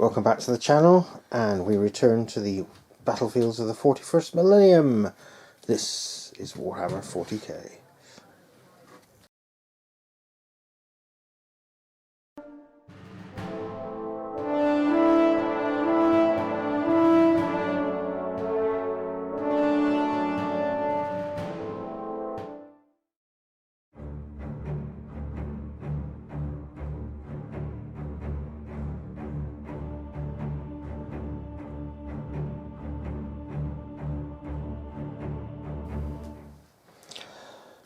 Welcome back to the channel, and we return to the battlefields of the 41st millennium. This is Warhammer 40k.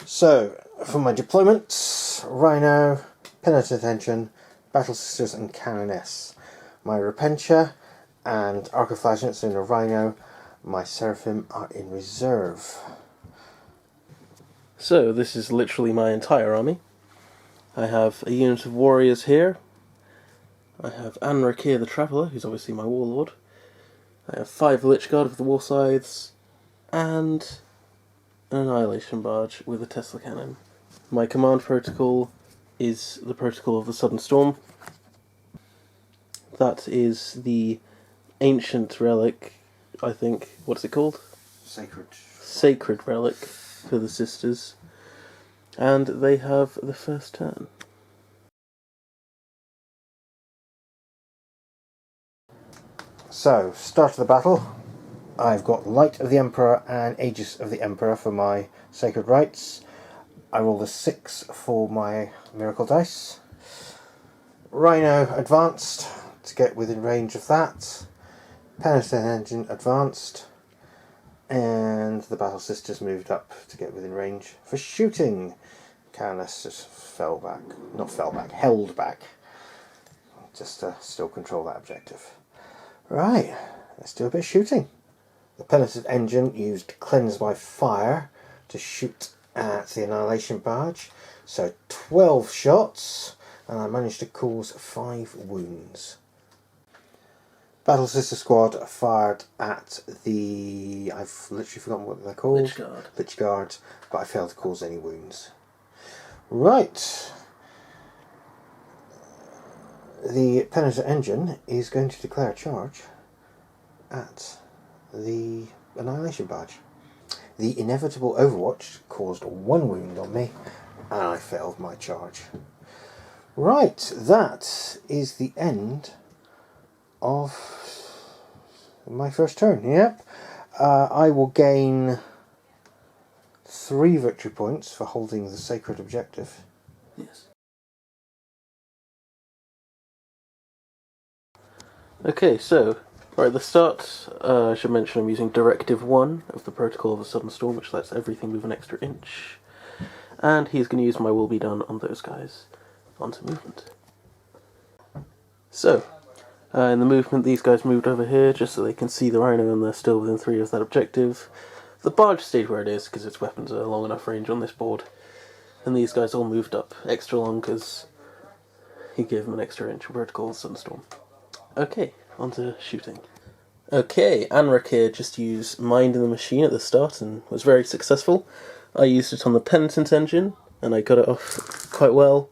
So, for my deployments, Rhino, Penitent Engine, Battle Sisters and Canoness. My Repentia and Archiflagelants in a Rhino. My Seraphim are in reserve. So, this is literally my entire army. I have a unit of warriors here. I have Anrakir the Traveller, who's obviously my warlord. I have 5 Lichguard with the War Scythes, and an Annihilation Barge with a Tesla Cannon. My command protocol is the Protocol of the Sudden Storm. That is the ancient relic, I think. What's it called? Sacred relic for the sisters. And they have the first turn. So, start of the battle. I've got Light of the Emperor and Aegis of the Emperor for my Sacred Rites. I roll a 6 for my Miracle Dice. Rhino advanced to get within range of that. Penitent Engine advanced. And the Battle Sisters moved up to get within range for shooting. Canoness just fell back. Not fell back, held back. Just to still control that objective. Right, let's do a bit of shooting. The Penitent Engine used Cleanse by Fire to shoot at the Annihilation Barge. So 12 shots, and I managed to cause 5 wounds. Battle Sister Squad fired at the... I've literally forgotten what they're called. Lichguard, but I failed to cause any wounds. Right. The Penitent Engine is going to declare a charge at the Annihilation Barge. The inevitable Overwatch caused 1 wound on me, and I failed my charge. Right, that is the end of my first turn. Yep. I will gain 3 victory points for holding the sacred objective. Yes. Okay, so, right at the start, I should mention I'm using Directive 1 of the Protocol of the Sudden Storm, which lets everything move an extra inch. And he's going to use my Will Be Done on those guys. Onto movement. So, in the movement, these guys moved over here just so they can see the Rhino and they're still within 3 of that objective. The barge stayed where it is because its weapons are long enough range on this board. And these guys all moved up extra long because he gave them an extra inch of Protocol of the Sudden Storm. Okay, on to shooting. Okay, Anrakir just used Mind in the Machine at the start and was very successful. I used it on the Penitent Engine, and I got it off quite well.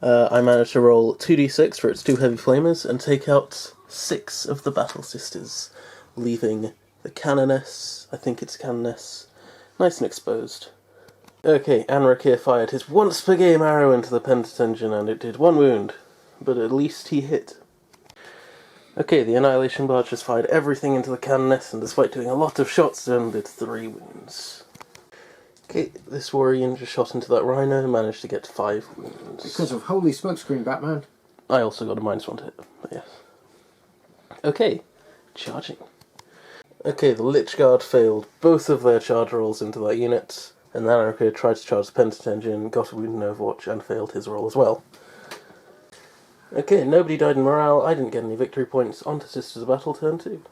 I managed to roll 2d6 for its 2 heavy flamers and take out 6 of the Battle Sisters, leaving the Canoness, I think it's Canoness, nice and exposed. Okay, Anrakir fired his once per game arrow into the Penitent Engine and it did 1 wound, but at least he hit. Okay, the Annihilation Barge just fired everything into the Canoness and despite doing a lot of shots, it only did 3 wounds. Okay, this warrior just shot into that Rhino and managed to get 5 wounds. Because of holy smokescreen, Batman. I also got a -1 to hit, but yes. Okay, charging. Okay, the Lichguard failed both of their charge rolls into that unit, and then Anrakir tried to charge the Penitent Engine, got a wound in Overwatch, and failed his roll as well. Okay, nobody died in morale, I didn't get any victory points, on to Sisters of Battle, turn 2.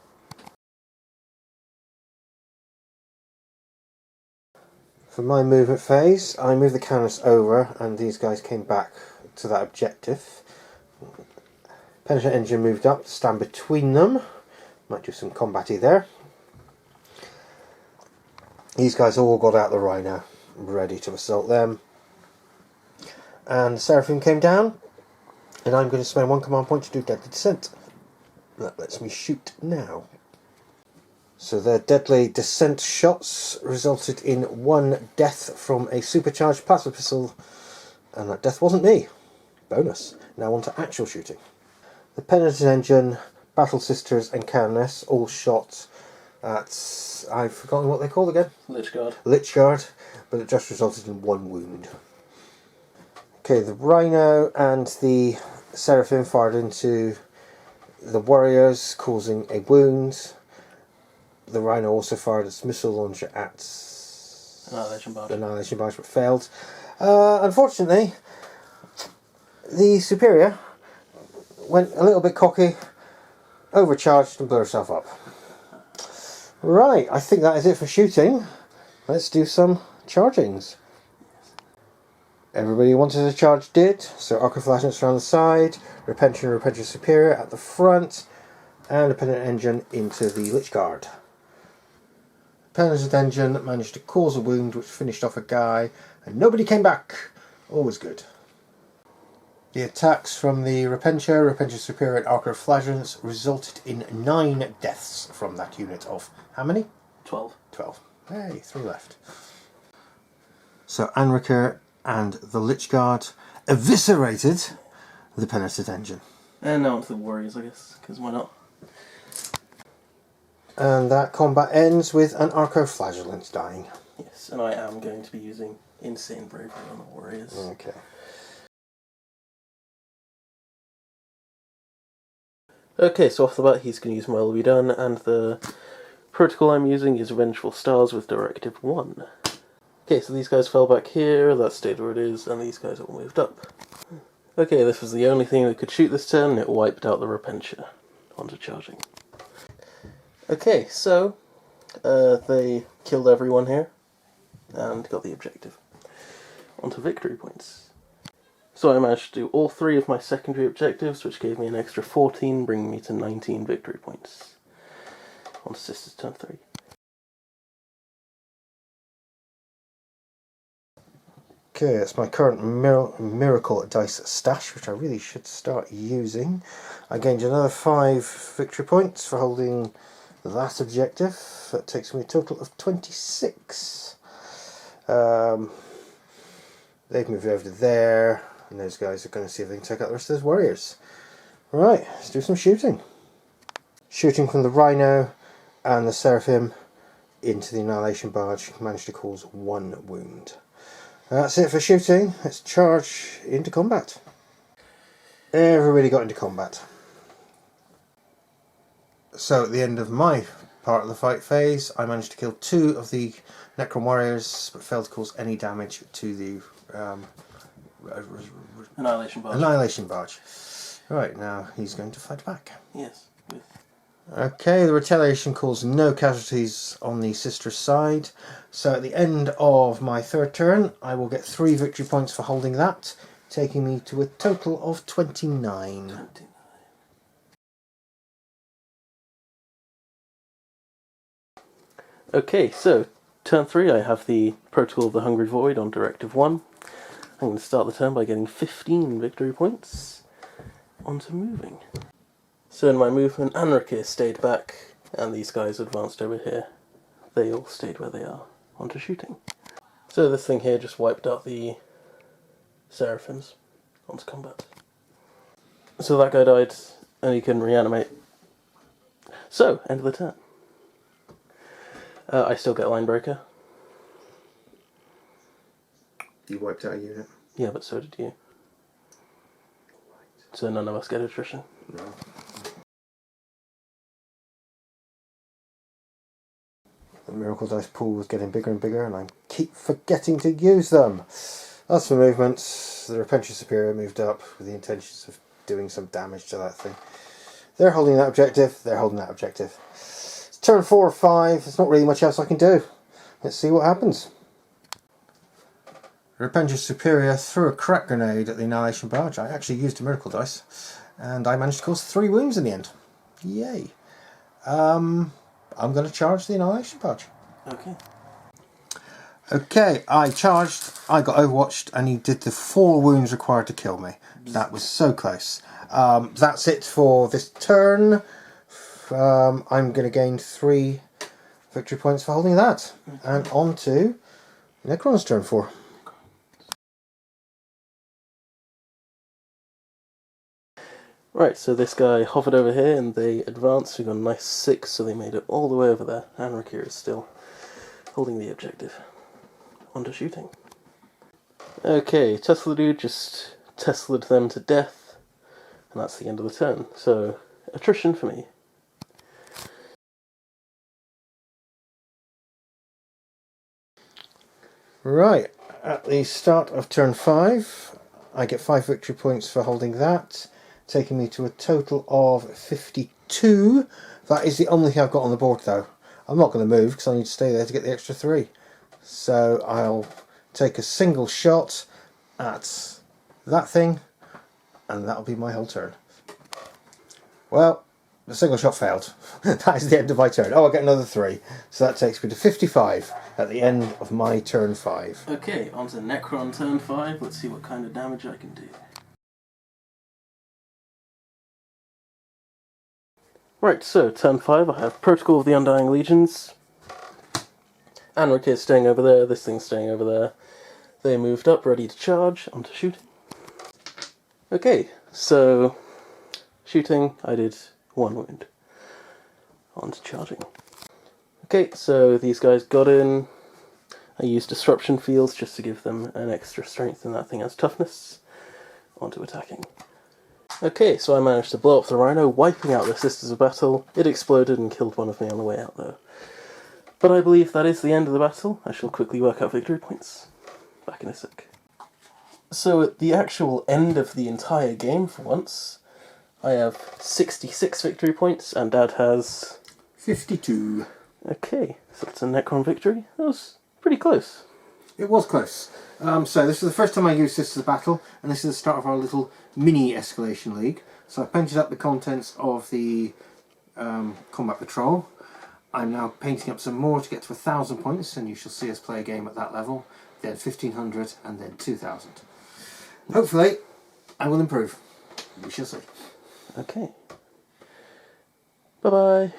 For my movement phase, I moved the Canoness over and these guys came back to that objective. Penitent Engine moved up to stand between them. Might do some combat-y there. These guys all got out the Rhino, ready to assault them. And the Seraphim came down, and I'm going to spend 1 command point to do Deadly Descent. That lets me shoot now. So their deadly descent shots resulted in 1 death from a supercharged plasma pistol, and that death wasn't me. Bonus. Now on to actual shooting. The Penitent Engine, Battle Sisters and Canoness all shot at, I've forgotten what they're called again. Lich Guard, but it just resulted in 1 wound. Okay, the Rhino and the Seraphim fired into the warriors, causing a wound. The Rhino also fired its missile launcher at the Annihilation Barge, but failed. Unfortunately, the Superior went a little bit cocky, overcharged and blew herself up. Right, I think that is it for shooting. Let's do some chargings. Everybody who wanted to charge did, so Arcoflagellants around the side, Repentia and Repentia Superior at the front, and the Penitent Engine into the Lich Guard. Penitent Engine managed to cause a wound which finished off a guy, and nobody came back. Always good. The attacks from the Repentia, Repentia Superior and Arcoflagellants resulted in 9 deaths from that unit of how many? 12. 12. Hey, 3 left. So Anriker and the Lich Guard eviscerated the Penitent Engine. And now onto the warriors, I guess, because why not? And that combat ends with an Arcoflagellant dying. Yes, and I am going to be using Insane Bravery on the warriors. Okay. Okay, so off the bat he's going to use My Will Be Done, and the protocol I'm using is Vengeful Stars with Directive 1. Okay, so these guys fell back here, that stayed where it is, and these guys all moved up. Okay, this was the only thing that could shoot this turn, and it wiped out the Repentia. Onto charging. Okay, so they killed everyone here, and got the objective. Onto victory points. So I managed to do all 3 of my secondary objectives, which gave me an extra 14, bringing me to 19 victory points. On to Sisters turn 3. Okay, that's my current Miracle Dice stash, which I really should start using. I gained another 5 victory points for holding that objective. That takes me a total of 26. They've moved over to there, and those guys are going to see if they can take out the rest of those warriors. Right, let's do some shooting. Shooting from the Rhino and the Seraphim into the Annihilation Barge, managed to cause 1 wound. That's it for shooting. Let's charge into combat. Everybody got into combat. So at the end of my part of the fight phase, I managed to kill 2 of the Necron warriors, but failed to cause any damage to the Annihilation Barge. Right, now he's going to fight back. Yes. Okay, the retaliation caused no casualties on the sister's side. So at the end of my 3rd turn, I will get 3 victory points for holding that, taking me to a total of 29. Okay, so turn 3 I have the Protocol of the Hungry Void on Directive 1. I'm going to start the turn by getting 15 victory points. On to moving. So in my movement, Anriker stayed back, and these guys advanced over here. They all stayed where they are. On to shooting. So this thing here just wiped out the Seraphims. On to combat. So that guy died, and he couldn't reanimate. So, end of the turn. I still get Line Breaker. You wiped out a unit? Yeah, but so did you. So none of us get attrition. No. The Miracle Dice pool was getting bigger and bigger, and I keep forgetting to use them. As for movements, the Repentia Superior moved up with the intentions of doing some damage to that thing. They're holding that objective, they're holding that objective. It's turn 4 or 5, there's not really much else I can do. Let's see what happens. Repentia Superior threw a crack grenade at the Annihilation Barge. I actually used a Miracle Dice, and I managed to cause 3 wounds in the end. Yay. I'm going to charge the Annihilation Barge. Okay. Okay, I charged, I got overwatched, and he did the 4 wounds required to kill me. That was so close. That's it for this turn. I'm going to gain 3 victory points for holding that. And on to Necron's turn 4. Right, so this guy hovered over here and they advanced. We got a nice 6, so they made it all the way over there. And Rakir is still holding the objective. On to shooting. Okay, Tesla dude just Tesla'd them to death, and that's the end of the turn. So, attrition for me. Right, at the start of turn 5, I get 5 victory points for holding that, taking me to a total of 52. That is the only thing I've got on the board though. I'm not going to move because I need to stay there to get the extra 3. So I'll take a single shot at that thing, and that'll be my whole turn. Well, the single shot failed. That is the end of my turn. Oh, I get another 3. So that takes me to 55 at the end of my turn 5. Okay, on to Necron turn 5. Let's see what kind of damage I can do. Right, so turn 5, I have Protocol of the Undying Legions. Anrik is staying over there, this thing's staying over there. They moved up, ready to charge, onto shooting. Okay, so shooting, I did 1 wound. On to charging. Okay, so these guys got in. I used disruption fields just to give them an extra strength, and that thing has toughness. On to attacking. Okay, so I managed to blow up the Rhino, wiping out the Sisters of Battle. It exploded and killed one of me on the way out though. But I believe that is the end of the battle. I shall quickly work out victory points. Back in a sec. So at the actual end of the entire game for once, I have 66 victory points and Dad has 52. Okay, so that's a Necron victory. That was pretty close. It was close. So this is the first time I used Sisters of Battle, and this is the start of our little mini escalation league. So I painted up the contents of the combat patrol. I'm now painting up some more to get to 1,000 points, and you shall see us play a game at that level. Then 1,500, and then 2,000. Hopefully, I will improve. We shall see. Okay. Bye-bye.